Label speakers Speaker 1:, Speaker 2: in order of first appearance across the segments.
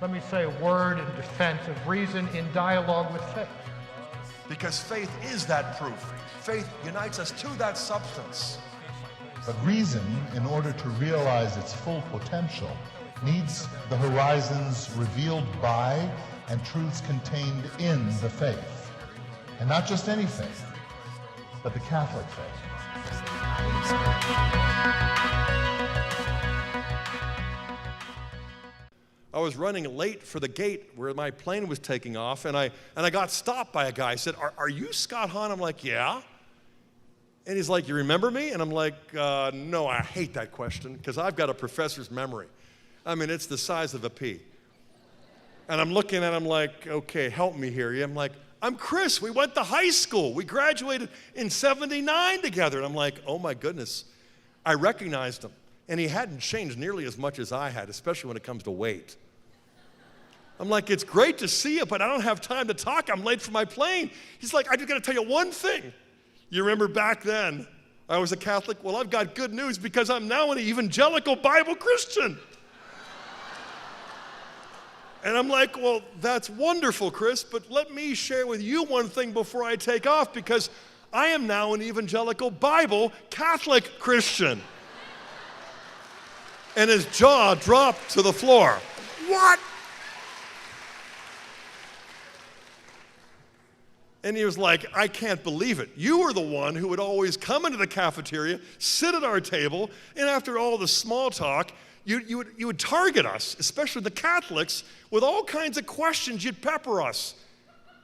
Speaker 1: let me say, a word in defense of reason in dialogue with faith.
Speaker 2: Because faith is that proof. Faith unites us to that substance.
Speaker 3: But reason, in order to realize its full potential, needs the horizons revealed by and truths contained in the faith. And not just any faith, but the Catholic faith.
Speaker 2: I was running late for the gate where my plane was taking off, and I got stopped by a guy. He said, are you Scott Hahn? I'm like, yeah. And he's like, you remember me? And I'm like, no, I hate that question because I've got a professor's memory. I mean, it's the size of a pea. And I'm looking at him like, okay, help me here. I'm like, I'm Chris. We went to high school. We graduated in '79 together. And I'm like, oh my goodness. I recognized him. And he hadn't changed nearly as much as I had, especially when it comes to weight. I'm like, it's great to see you, but I don't have time to talk. I'm late for my plane. He's like, I just got to tell you one thing. You remember back then, I was a Catholic? Well, I've got good news because I'm now an evangelical Bible Christian. And I'm like, well, that's wonderful, Chris, but let me share with you one thing before I take off because I am now an evangelical Bible Catholic Christian. And his jaw dropped to the floor. What? And he was like, I can't believe it. You were the one who would always come into the cafeteria, sit at our table, and after all the small talk, you would target us, especially the Catholics, with all kinds of questions. You'd pepper us.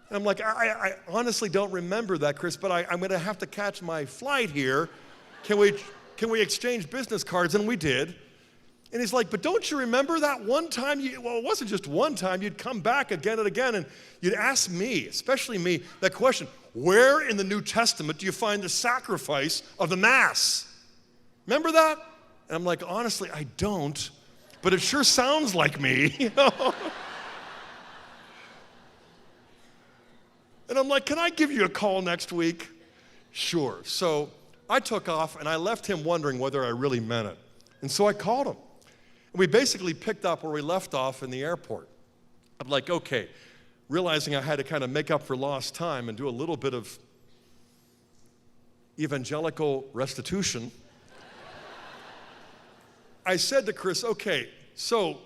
Speaker 2: And I'm like, I honestly don't remember that, Chris, but I'm going to have to catch my flight here. Can we exchange business cards? And we did. And he's like, but don't you remember that one time well, it wasn't just one time, you'd come back again and again and you'd ask me, especially me, that question, where in the New Testament do you find the sacrifice of the Mass? Remember that? And I'm like, honestly, I don't, but it sure sounds like me, you know? And I'm like, can I give you a call next week? Sure. So I took off and I left him wondering whether I really meant it. And so I called him. And we basically picked up where we left off in the airport. I'm like, okay, realizing I had to kind of make up for lost time and do a little bit of evangelical restitution. I said to Chris, okay, so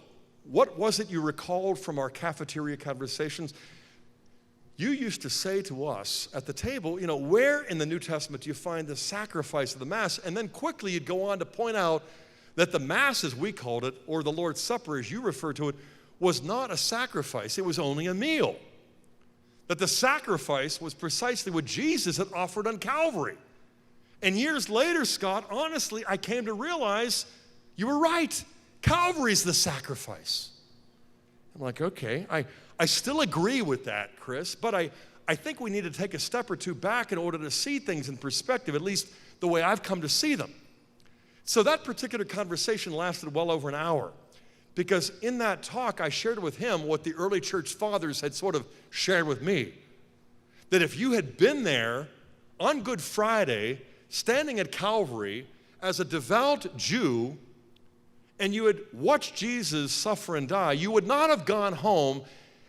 Speaker 2: what was it you recalled from our cafeteria conversations? You used to say to us at the table, you know, where in the New Testament do you find the sacrifice of the Mass? And then quickly you'd go on to point out that the Mass, as we called it, or the Lord's Supper, as you refer to it, was not a sacrifice. It was only a meal. That the sacrifice was precisely what Jesus had offered on Calvary. And years later, Scott, honestly, I came to realize you were right. Calvary's the sacrifice. I'm like, okay, I still agree with that, Chris, but I think we need to take a step or two back in order to see things in perspective, at least the way I've come to see them. So that particular conversation lasted well over an hour because in that talk I shared with him what the early church fathers had sort of shared with me. That if you had been there on Good Friday, standing at Calvary as a devout Jew, and you had watched Jesus suffer and die, you would not have gone home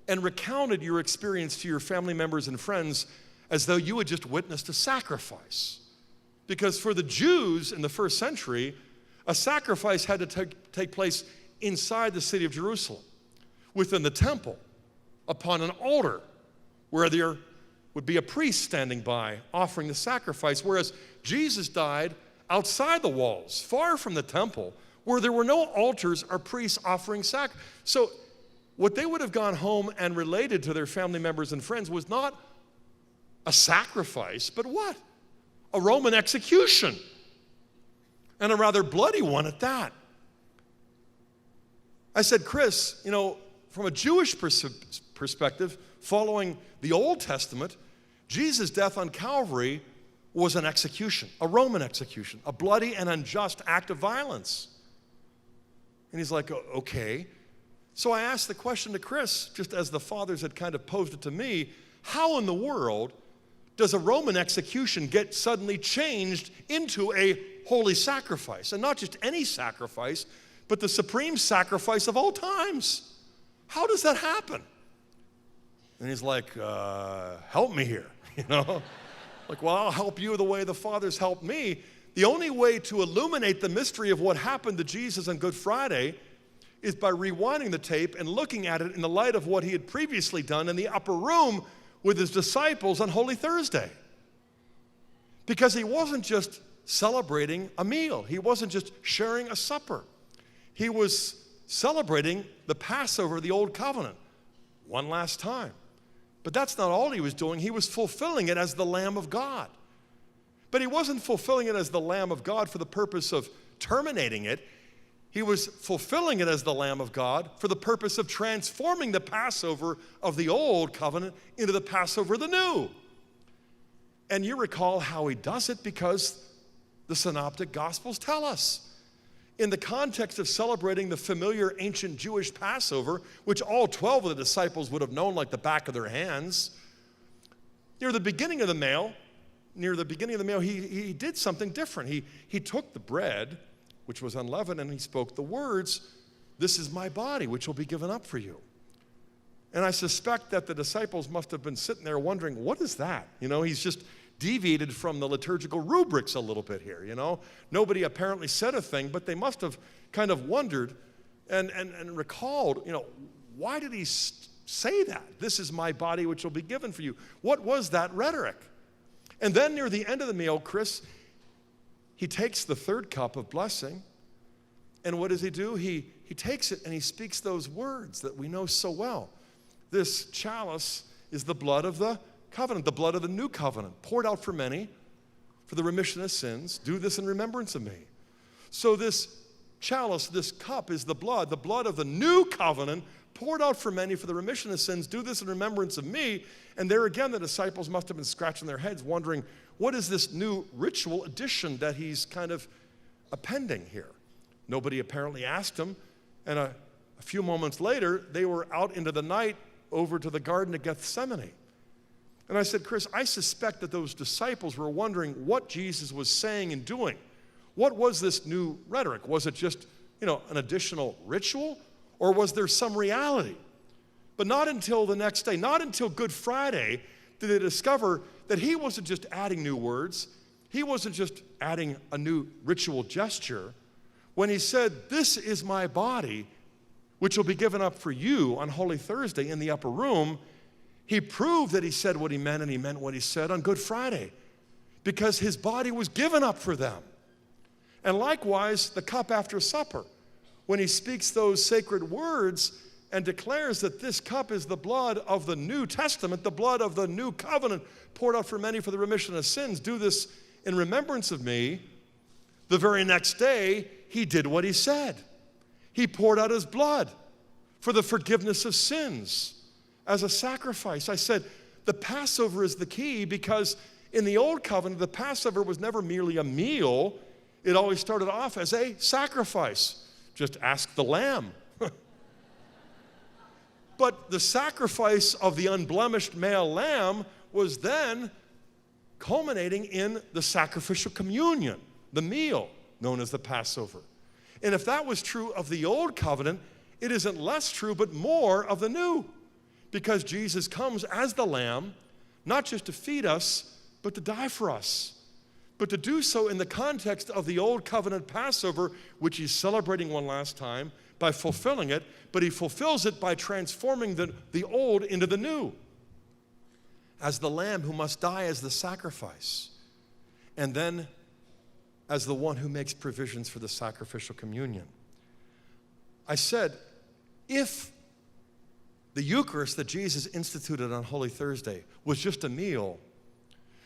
Speaker 2: and recounted your experience to your family members and friends as though you had just witnessed a sacrifice. Because for the Jews in the first century, a sacrifice had to take place inside the city of Jerusalem, within the temple, upon an altar, where there would be a priest standing by offering the sacrifice, whereas Jesus died outside the walls, far from the temple, where there were no altars or priests offering sacrifice. So what they would have gone home and related to their family members and friends was not a sacrifice, but what? A Roman execution, and a rather bloody one at that. I said, Chris, you know, from a Jewish perspective, following the Old Testament, Jesus' death on Calvary was an execution, a Roman execution, a bloody and unjust act of violence. And he's like, okay. So I asked the question to Chris, just as the fathers had kind of posed it to me, how in the world does a Roman execution get suddenly changed into a holy sacrifice? And not just any sacrifice, but the supreme sacrifice of all times. How does that happen? And he's like, help me here, you know? Like, well, I'll help you the way the Father's helped me. The only way to illuminate the mystery of what happened to Jesus on Good Friday is by rewinding the tape and looking at it in the light of what he had previously done in the upper room with his disciples on Holy Thursday. Because he wasn't just celebrating a meal. He wasn't just sharing a supper. He was celebrating the Passover of the Old Covenant one last time. But that's not all he was doing. He was fulfilling it as the Lamb of God. But he wasn't fulfilling it as the Lamb of God for the purpose of terminating it. He was fulfilling it as the Lamb of God for the purpose of transforming the Passover of the Old Covenant into the Passover of the New. And you recall how he does it because the Synoptic Gospels tell us. In the context of celebrating the familiar ancient Jewish Passover, which all 12 of the disciples would have known like the back of their hands, near the beginning of the meal, he did something different. He took the bread, which was unleavened, and he spoke the words, "This is my body, which will be given up for you." And I suspect that the disciples must have been sitting there wondering, what is that? You know, he's just deviated from the liturgical rubrics a little bit here, you know. Nobody apparently said a thing, but they must have kind of wondered and recalled, you know, why did he say that? This is my body which will be given for you. What was that rhetoric? And then near the end of the meal, Chris, he takes the third cup of blessing, and what does he do? He takes it and he speaks those words that we know so well. This chalice is the blood of the covenant, the blood of the new covenant, poured out for many for the remission of sins. Do this in remembrance of me. So this chalice, this cup is the blood of the new covenant, poured out for many for the remission of sins. Do this in remembrance of me. And there again, the disciples must have been scratching their heads, wondering, what is this new ritual addition that he's kind of appending here? Nobody apparently asked him. And a few moments later, they were out into the night over to the Garden of Gethsemane. And I said, Chris, I suspect that those disciples were wondering what Jesus was saying and doing. What was this new rhetoric? Was it just, you know, an additional ritual? Or was there some reality? But not until the next day, not until Good Friday, did they discover that he wasn't just adding new words. He wasn't just adding a new ritual gesture. When he said, "This is my body, which will be given up for you" on Holy Thursday in the upper room, he proved that he said what he meant, and he meant what he said on Good Friday, because his body was given up for them. And likewise, the cup after supper, when he speaks those sacred words and declares that this cup is the blood of the New Testament, the blood of the new covenant, poured out for many for the remission of sins. Do this in remembrance of me. The very next day, he did what he said. He poured out his blood for the forgiveness of sins as a sacrifice. I said, the Passover is the key, because in the Old Covenant, the Passover was never merely a meal. It always started off as a sacrifice. Just ask the lamb. But the sacrifice of the unblemished male lamb was then culminating in the sacrificial communion, the meal known as the Passover. And if that was true of the Old Covenant, it isn't less true, but more of the New. Because Jesus comes as the Lamb, not just to feed us, but to die for us. But to do so in the context of the Old Covenant Passover, which he's celebrating one last time by fulfilling it, but he fulfills it by transforming the old into the new. As the Lamb who must die as the sacrifice, and then as the one who makes provisions for the sacrificial communion. I said, if the Eucharist that Jesus instituted on Holy Thursday was just a meal,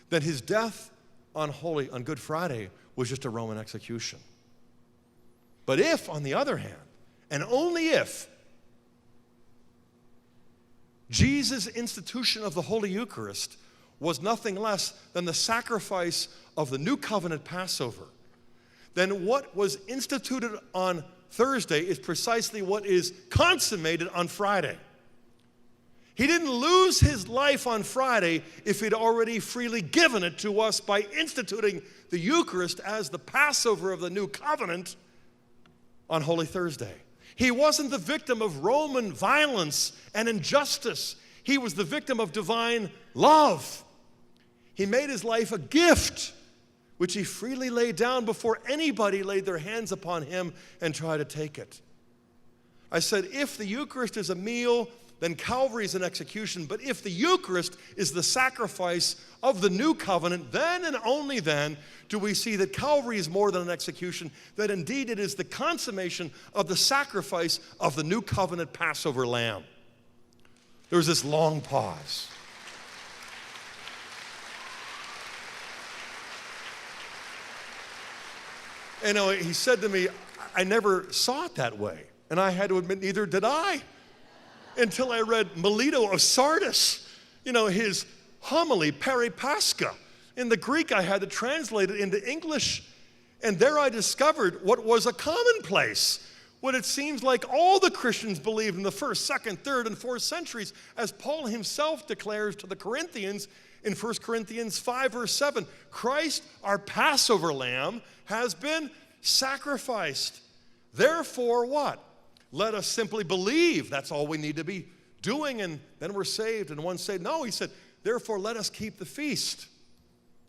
Speaker 2: then his death on Good Friday was just a Roman execution. But if, on the other hand, and only if, Jesus' institution of the Holy Eucharist was nothing less than the sacrifice of the New Covenant Passover, then what was instituted on Thursday is precisely what is consummated on Friday. He didn't lose his life on Friday if he'd already freely given it to us by instituting the Eucharist as the Passover of the New Covenant on Holy Thursday. He wasn't the victim of Roman violence and injustice. He was the victim of divine love. He made his life a gift, which he freely laid down before anybody laid their hands upon him and tried to take it. I said, if the Eucharist is a meal, then Calvary is an execution. But if the Eucharist is the sacrifice of the new covenant, then and only then do we see that Calvary is more than an execution, that indeed it is the consummation of the sacrifice of the new covenant Passover lamb. There was this long pause. And he said to me, I never saw it that way. And I had to admit, neither did I. Until I read Melito of Sardis, his homily, Peri Pascha. In the Greek, I had to translate it into English. And there I discovered what was a commonplace, what it seems like all the Christians believed in the 1st, 2nd, 3rd, and 4th centuries, as Paul himself declares to the Corinthians in 1 Corinthians 5, verse 7, Christ, our Passover lamb, has been sacrificed. Therefore, what? Let us simply believe. That's all we need to be doing, and then we're saved. And one said, no, he said, therefore, let us keep the feast.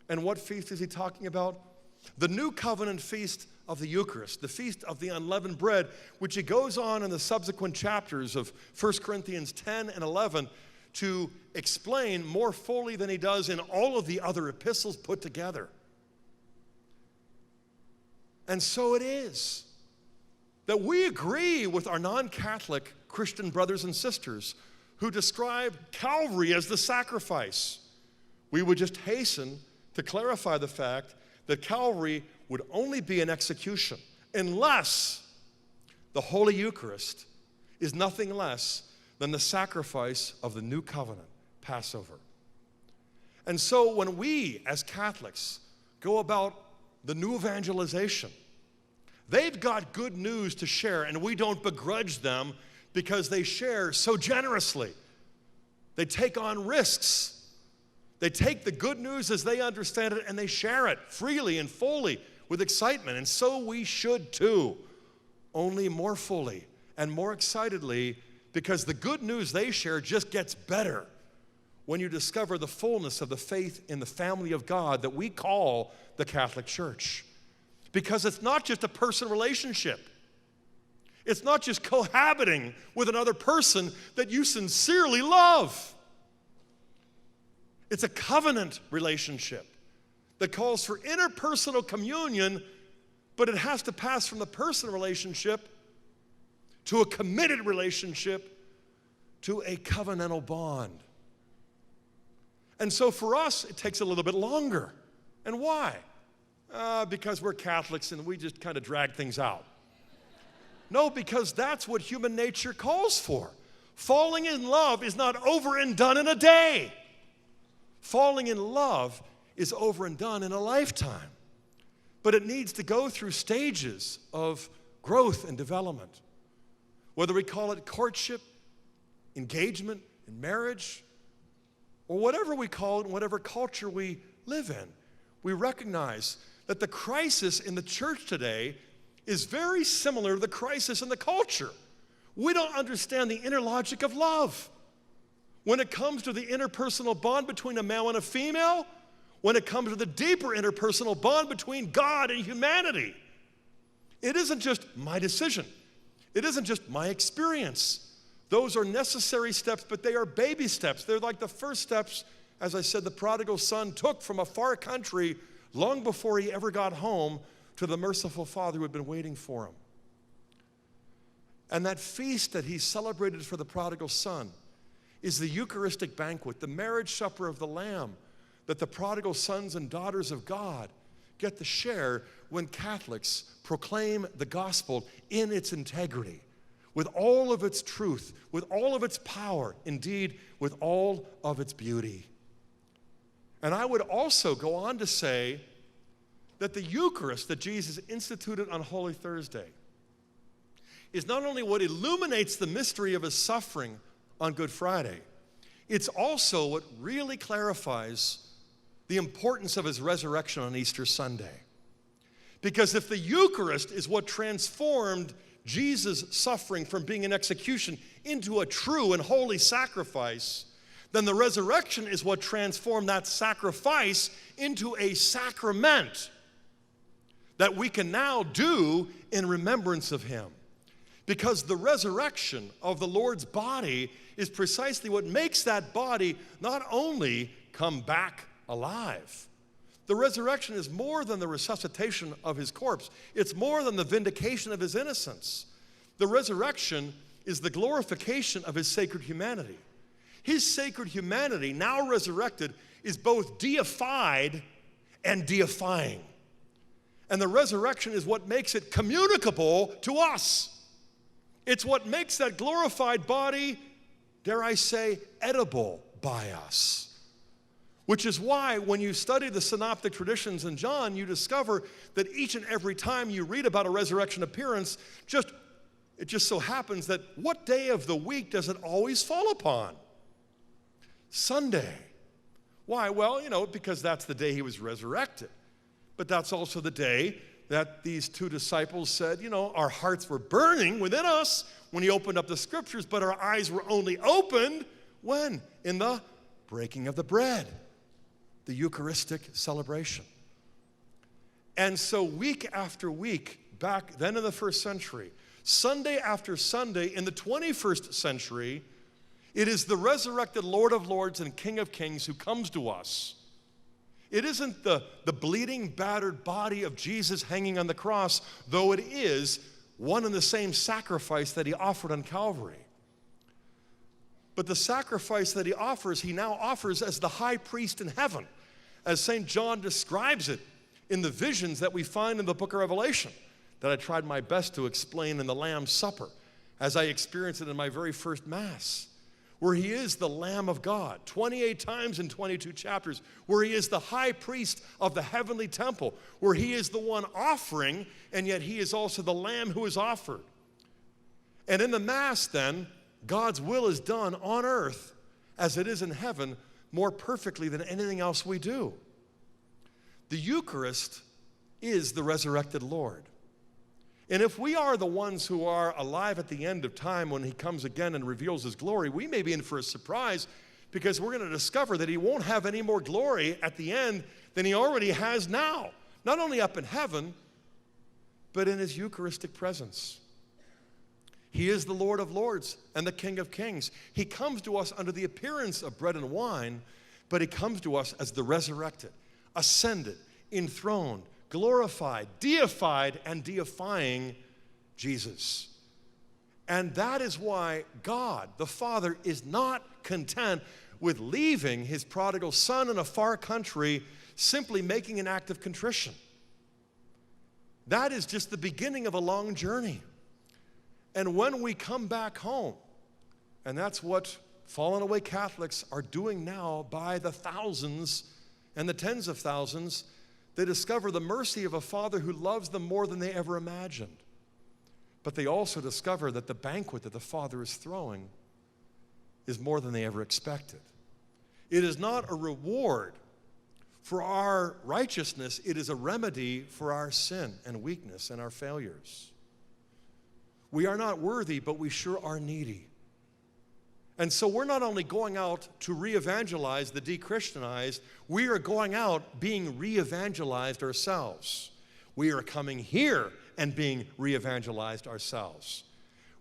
Speaker 2: And what feast is he talking about? The new covenant feast of the Eucharist, the feast of the unleavened bread, which he goes on in the subsequent chapters of 1 Corinthians 10 and 11 to explain more fully than he does in all of the other epistles put together. And so it is that we agree with our non-Catholic Christian brothers and sisters who describe Calvary as the sacrifice. We would just hasten to clarify the fact that Calvary would only be an execution unless the Holy Eucharist is nothing less than the sacrifice of the new covenant, Passover. And so when we, as Catholics, go about the new evangelization, they've got good news to share, and we don't begrudge them because they share so generously. They take on risks. They take the good news as they understand it, and they share it freely and fully with excitement, and so we should too, only more fully and more excitedly, because the good news they share just gets better when you discover the fullness of the faith in the family of God that we call the Catholic Church. Because it's not just a personal relationship. It's not just cohabiting with another person that you sincerely love. It's a covenant relationship that calls for interpersonal communion, but it has to pass from the personal relationship to a committed relationship to a covenantal bond. And so for us, it takes a little bit longer. And why? Because we're Catholics and we just kind of drag things out. No, because that's what human nature calls for. Falling in love is not over and done in a day. Falling in love is over and done in a lifetime. But it needs to go through stages of growth and development. Whether we call it courtship, engagement, and marriage, or whatever we call it, in whatever culture we live in, we recognize that the crisis in the church today is very similar to the crisis in the culture. We don't understand the inner logic of love. When it comes to the interpersonal bond between a male and a female, when it comes to the deeper interpersonal bond between God and humanity, it isn't just my decision. It isn't just my experience. Those are necessary steps, but they are baby steps. They're like the first steps, as I said, the prodigal son took from a far country long before he ever got home to the merciful Father who had been waiting for him. And that feast that he celebrated for the prodigal son is the Eucharistic banquet, the marriage supper of the Lamb that the prodigal sons and daughters of God get to share when Catholics proclaim the gospel in its integrity, with all of its truth, with all of its power, indeed, with all of its beauty. And I would also go on to say that the Eucharist that Jesus instituted on Holy Thursday is not only what illuminates the mystery of his suffering on Good Friday, it's also what really clarifies the importance of his resurrection on Easter Sunday. Because if the Eucharist is what transformed Jesus' suffering from being in execution into a true and holy sacrifice, then the resurrection is what transformed that sacrifice into a sacrament that we can now do in remembrance of him. Because the resurrection of the Lord's body is precisely what makes that body not only come back alive. The resurrection is more than the resuscitation of his corpse. It's more than the vindication of his innocence. The resurrection is the glorification of his sacred humanity. His sacred humanity, now resurrected, is both deified and deifying. And the resurrection is what makes it communicable to us. It's what makes that glorified body, dare I say, edible by us. Which is why when you study the synoptic traditions in John, you discover that each and every time you read about a resurrection appearance, it just so happens that what day of the week does it always fall upon? Sunday. Why? Well, because that's the day he was resurrected. But that's also the day that these two disciples said, our hearts were burning within us when he opened up the scriptures, but our eyes were only opened when? In the breaking of the bread, the Eucharistic celebration. And so week after week, back then in the first century, Sunday after Sunday in the 21st century, it is the resurrected Lord of Lords and King of Kings who comes to us. It isn't the bleeding, battered body of Jesus hanging on the cross, though it is one and the same sacrifice that he offered on Calvary. But the sacrifice that he now offers as the high priest in heaven, as St. John describes it in the visions that we find in the book of Revelation, that I tried my best to explain in the Lamb's Supper, as I experienced it in my very first Mass, where he is the Lamb of God, 28 times in 22 chapters, where he is the high priest of the heavenly temple, where he is the one offering, and yet he is also the Lamb who is offered. And in the Mass, then, God's will is done on earth as it is in heaven more perfectly than anything else we do. The Eucharist is the resurrected Lord. And if we are the ones who are alive at the end of time when he comes again and reveals his glory, we may be in for a surprise because we're going to discover that he won't have any more glory at the end than he already has now. Not only up in heaven, but in his Eucharistic presence. He is the Lord of Lords and the King of Kings. He comes to us under the appearance of bread and wine, but he comes to us as the resurrected, ascended, enthroned, glorified, deified, and deifying Jesus. And that is why God, the Father, is not content with leaving his prodigal son in a far country, simply making an act of contrition. That is just the beginning of a long journey. And when we come back home, and that's what fallen away Catholics are doing now by the thousands and the tens of thousands, they discover the mercy of a Father who loves them more than they ever imagined. But they also discover that the banquet that the Father is throwing is more than they ever expected. It is not a reward for our righteousness, it is a remedy for our sin and weakness and our failures. We are not worthy, but we sure are needy. And so we're not only going out to re-evangelize the de-Christianized, we are going out being re-evangelized ourselves. We are coming here and being re-evangelized ourselves.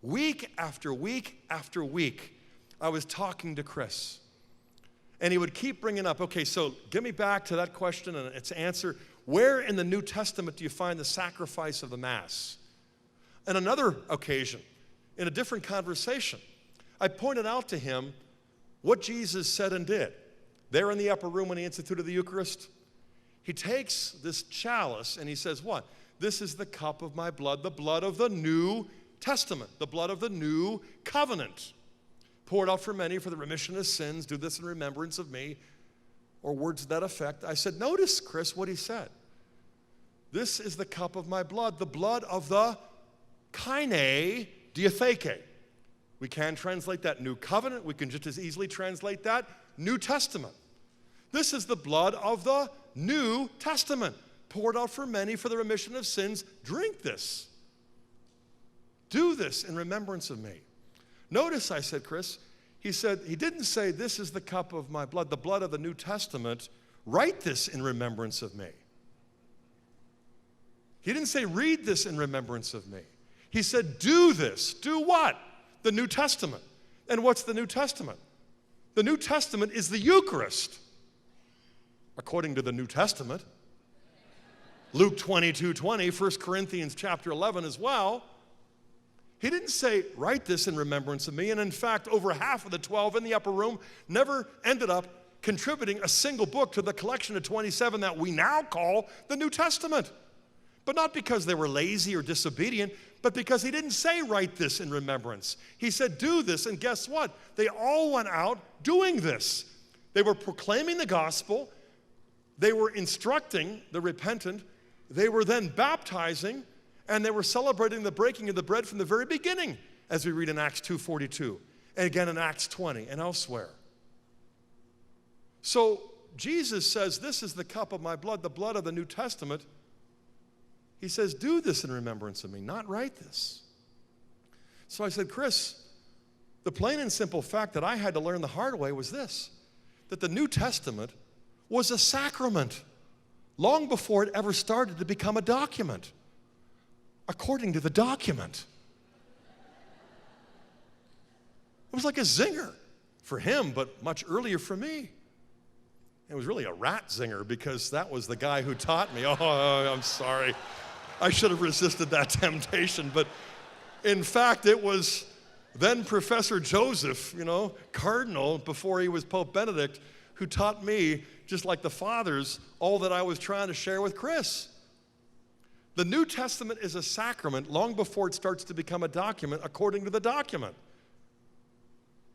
Speaker 2: Week after week after week, I was talking to Chris, and he would keep bringing up, okay, so get me back to that question and its answer. Where in the New Testament do you find the sacrifice of the Mass? On another occasion, in a different conversation, I pointed out to him what Jesus said and did. There in the upper room when he instituted the Eucharist, he takes this chalice and he says, what? This is the cup of my blood, the blood of the New Testament, the blood of the New Covenant, poured out for many for the remission of sins. Do this in remembrance of me, or words to that effect. I said, notice, Chris, what he said. This is the cup of my blood, the blood of the kaine diatheke. We can translate that New Covenant. We can just as easily translate that New Testament. This is the blood of the New Testament, poured out for many for the remission of sins. Drink this. Do this in remembrance of me. Notice, I said, Chris, he said, he didn't say, this is the cup of my blood, the blood of the New Testament. Write this in remembrance of me. He didn't say, read this in remembrance of me. He said, do this. Do what? The New Testament. And what's the New Testament? The New Testament is the Eucharist, according to the New Testament. Luke 22:20, 1 Corinthians chapter 11 as well. He didn't say, write this in remembrance of me. And in fact, over half of the 12 in the upper room never ended up contributing a single book to the collection of 27 that we now call the New Testament. But not because they were lazy or disobedient, but because he didn't say, write this in remembrance. He said, do this, and guess what? They all went out doing this. They were proclaiming the gospel. They were instructing the repentant. They were then baptizing, and they were celebrating the breaking of the bread from the very beginning, as we read in Acts 2:42, and again in Acts 20 and elsewhere. So Jesus says, this is the cup of my blood, the blood of the New Testament. He says, do this in remembrance of me, not write this. So I said, Chris, the plain and simple fact that I had to learn the hard way was this, that the New Testament was a sacrament long before it ever started to become a document, according to the document. It was like a zinger for him, but much earlier for me. It was really a rat zinger because that was the guy who taught me. Oh, I'm sorry. I should have resisted that temptation. But in fact, it was then Professor Joseph, Cardinal, before he was Pope Benedict, who taught me, just like the fathers, all that I was trying to share with Chris. The New Testament is a sacrament long before it starts to become a document according to the document.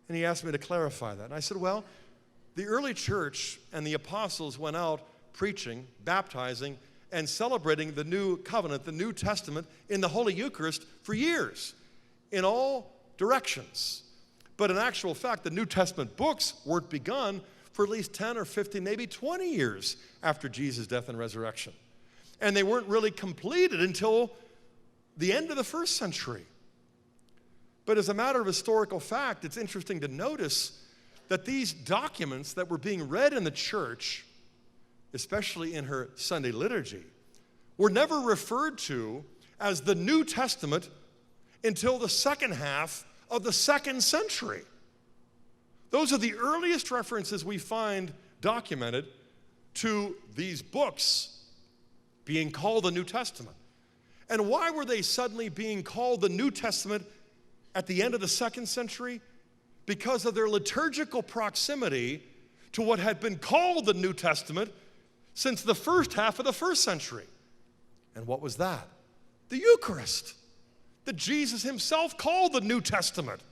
Speaker 2: And he asked me to clarify that. And I said, well, the early church and the apostles went out preaching, baptizing, and celebrating the new covenant, the New Testament, in the Holy Eucharist for years, in all directions. But in actual fact, the New Testament books weren't begun for at least 10 or 15, maybe 20 years after Jesus' death and resurrection. And they weren't really completed until the end of the first century. But as a matter of historical fact, it's interesting to notice that these documents that were being read in the church, especially in her Sunday liturgy, were never referred to as the New Testament until the second half of the second century. Those are the earliest references we find documented to these books being called the New Testament. And why were they suddenly being called the New Testament at the end of the second century? Because of their liturgical proximity to what had been called the New Testament since the first half of the first century. And what was that? The Eucharist, that Jesus himself called the New Testament.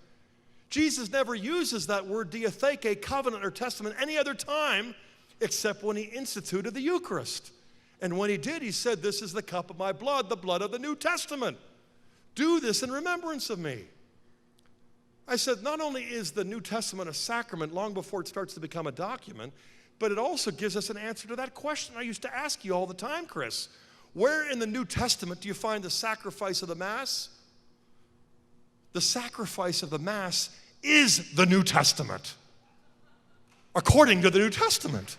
Speaker 2: Jesus never uses that word diatheke, covenant or testament, any other time except when he instituted the Eucharist. And when he did, he said, this is the cup of my blood, the blood of the New Testament. Do this in remembrance of me. I said, not only is the New Testament a sacrament long before it starts to become a document, but it also gives us an answer to that question I used to ask you all the time, Chris. Where in the New Testament do you find the sacrifice of the Mass? The sacrifice of the Mass is the New Testament, according to the New Testament.